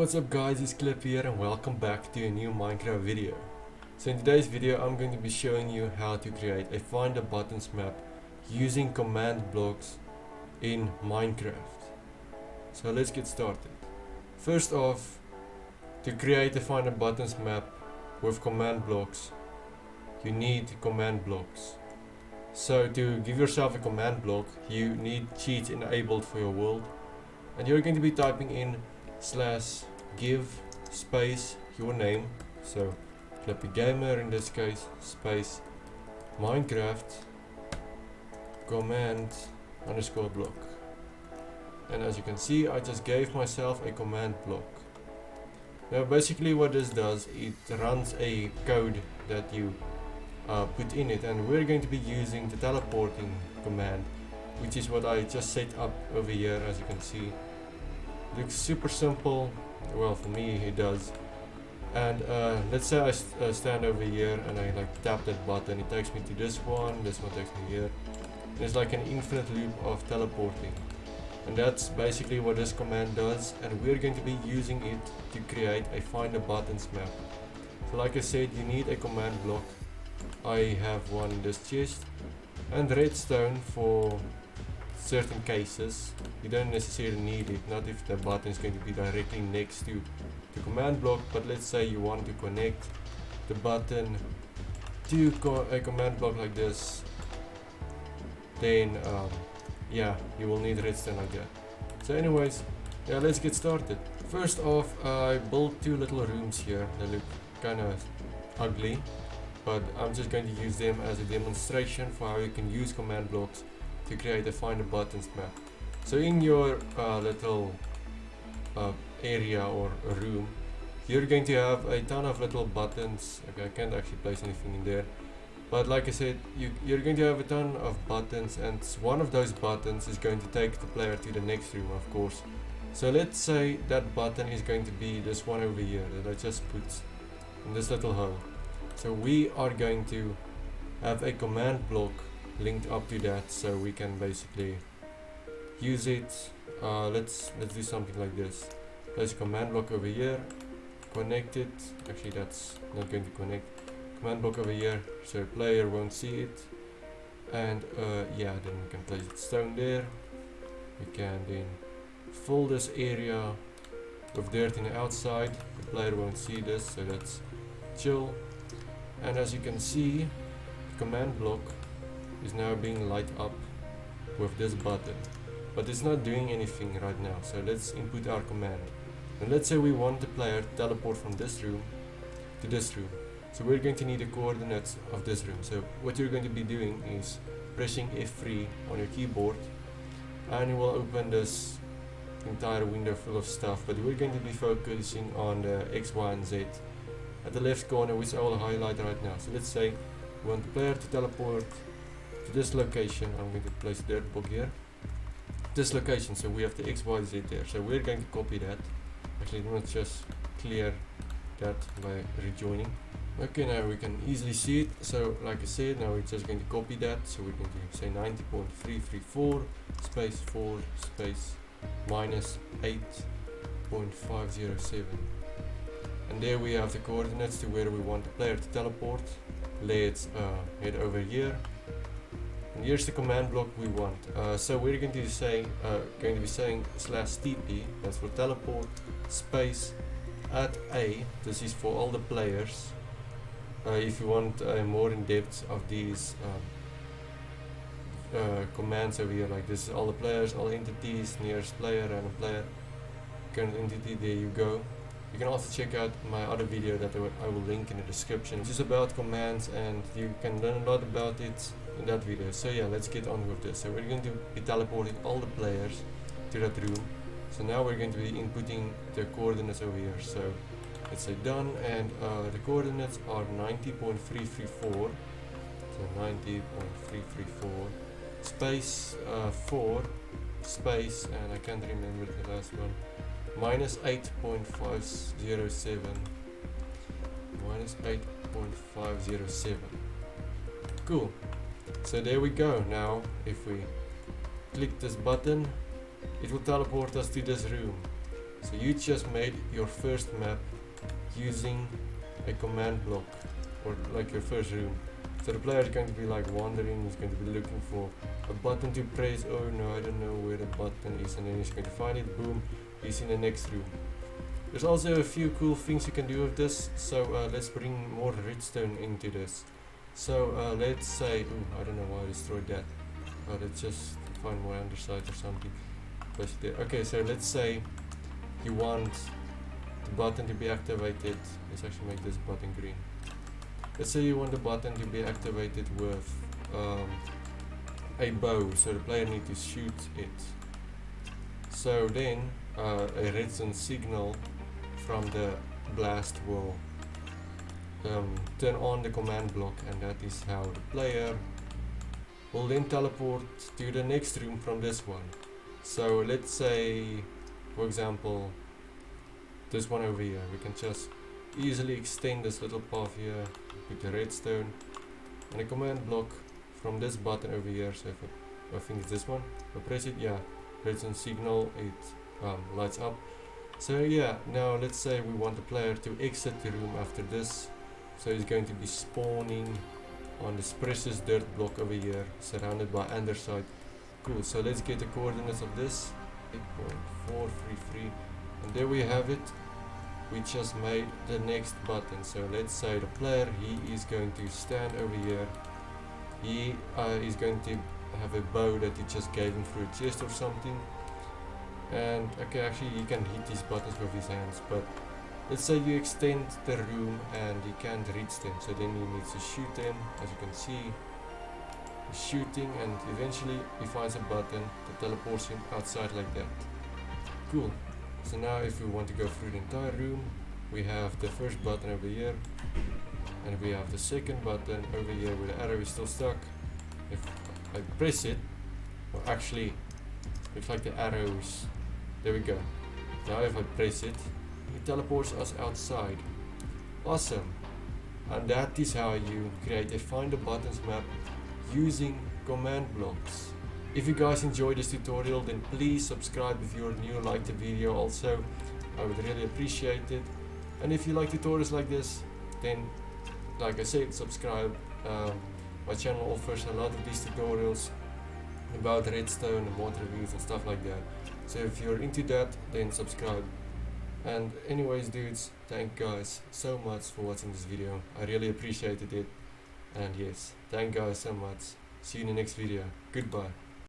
What's up guys, it's Klippie here and welcome back to a new Minecraft video. So in today's video I'm going to be showing you how to create a find the buttons map using command blocks in Minecraft. So let's get started. First off, to create a find the buttons map with command blocks, you need command blocks. So to give yourself a command block, you need cheats enabled for your world, and you're going to be typing in /give space your name, so Klippie Gamer in this case, space Minecraft command underscore block. And as you can see, I just gave myself a command block. Now basically what this does, it runs a code that you put in it, and we're going to be using the teleporting command, which is what I just set up over here. As you can see, it looks super simple. Well, for me it does. And let's say I stand over here and I like tap that button, it takes me to this one takes me here. And it's like an infinite loop of teleporting, and that's basically what this command does, and we're going to be using it to create a find the buttons map. So like I said, you need a command block. I have one in this chest, and redstone for certain cases. You don't necessarily need it, not if the button is going to be directly next to the command block, but let's say you want to connect the button to a command block like this, then yeah, you will need redstone like that. So anyways, yeah, let's get started. First off, I built two little rooms here. They look kind of ugly, but I'm just going to use them as a demonstration for how you can use command blocks to create a find the buttons map. So in your little area or a room, you're going to have a ton of little buttons. Okay, I can't actually place anything in there, but like I said, you're going to have a ton of buttons, and one of those buttons is going to take the player to the next room, of course. So let's say that button is going to be this one over here that I just put in this little hole. So we are going to have a command block linked up to that, so we can basically use it. Let's do something like this. Place a command block over here, connect it. Actually, that's not going to connect. Command block over here, so player won't see it. And yeah, then we can place it stone there. We can then fill this area with dirt in the outside. The player won't see this, so that's chill. And as you can see, the command block is now being light up with this button, but it's not doing anything right now. So let's input our command, and let's say we want the player to teleport from this room to this room. So we're going to need the coordinates of this room. So what you're going to be doing is pressing F3 on your keyboard, and it will open this entire window full of stuff, but we're going to be focusing on the X, Y and Z at the left corner, which I will highlight right now. So let's say we want the player to teleport to this location. I'm going to place a dirt block here, this location, so we have the X, Y, Z there. So we're going to copy that. Actually, let's just clear that by rejoining. Okay, now we can easily see it. So like I said, now we're just going to copy that. So we're going to say 90.334 space 4 space minus 8.507, and there we have the coordinates to where we want the player to teleport. Let's head over here, and here's the command block we want. So we're going to be saying /tp, that's for teleport, space at A. This is for all the players. If you want more in depth of these commands over here, like this is all the players, all entities, nearest player, random player, current entity, there you go. You can also check out my other video that I will link in the description, which is about commands, and you can learn a lot about it in that video. So yeah, let's get on with this. So we're going to be teleporting all the players to that room. So now we're going to be inputting the coordinates over here. So let's say done, and the coordinates are 90.334. So 90.334 space 4 space, and I can't remember the last one, minus 8.507 minus 8.507. Cool. So there we go. Now if we click this button, it will teleport us to this room. So you just made your first map using a command block, or like your first room. So the player is going to be like wandering, he's going to be looking for a button to press. Oh no, I don't know where the button is, and then he's going to find it, boom, he's in the next room. There's also a few cool things you can do with this, so let's bring more redstone into this. So let's say, ooh, I don't know why I destroyed that. Let's just find more andesite or something. Okay, so let's say you want the button to be activated. Let's actually make this button green. Let's say you want the button to be activated with a bow, so the player needs to shoot it. So then a redstone signal from the blast will turn on the command block, and that is how the player will then teleport to the next room from this one. So let's say, for example, this one over here, we can just easily extend this little path here with the redstone and a command block from this button over here. So if I think it's this one, if I press it, yeah, redstone signal, it lights up. So yeah, now let's say we want the player to exit the room after this. So he's going to be spawning on this precious dirt block over here, surrounded by andesite. Cool, so let's get the coordinates of this, 8.433, and there we have it. We just made the next button. So let's say the player, he is going to stand over here. He is going to have a bow that he just gave him through a chest or something. And okay, actually he can hit these buttons with his hands, but let's say you extend the room and he can't reach them, so then he needs to shoot them. As you can see, he's shooting, and eventually he finds a button that teleports him outside like that. Cool. So now if we want to go through the entire room, we have the first button over here, and we have the second button over here where the arrow is still stuck. If I press it, well, actually looks like the arrows, there we go. Now if I press it, it teleports us outside. Awesome. And that is how you create a find the buttons map using command blocks. If you guys enjoyed this tutorial, then please subscribe if you're new, like the video also, I would really appreciate it. And if you like tutorials like this, then like I said, subscribe. My channel offers a lot of these tutorials about redstone and mod reviews and stuff like that. So if you're into that, then subscribe. And anyways dudes, thank you guys so much for watching this video. I really appreciated it. And yes, thank you guys so much. See you in the next video. Goodbye.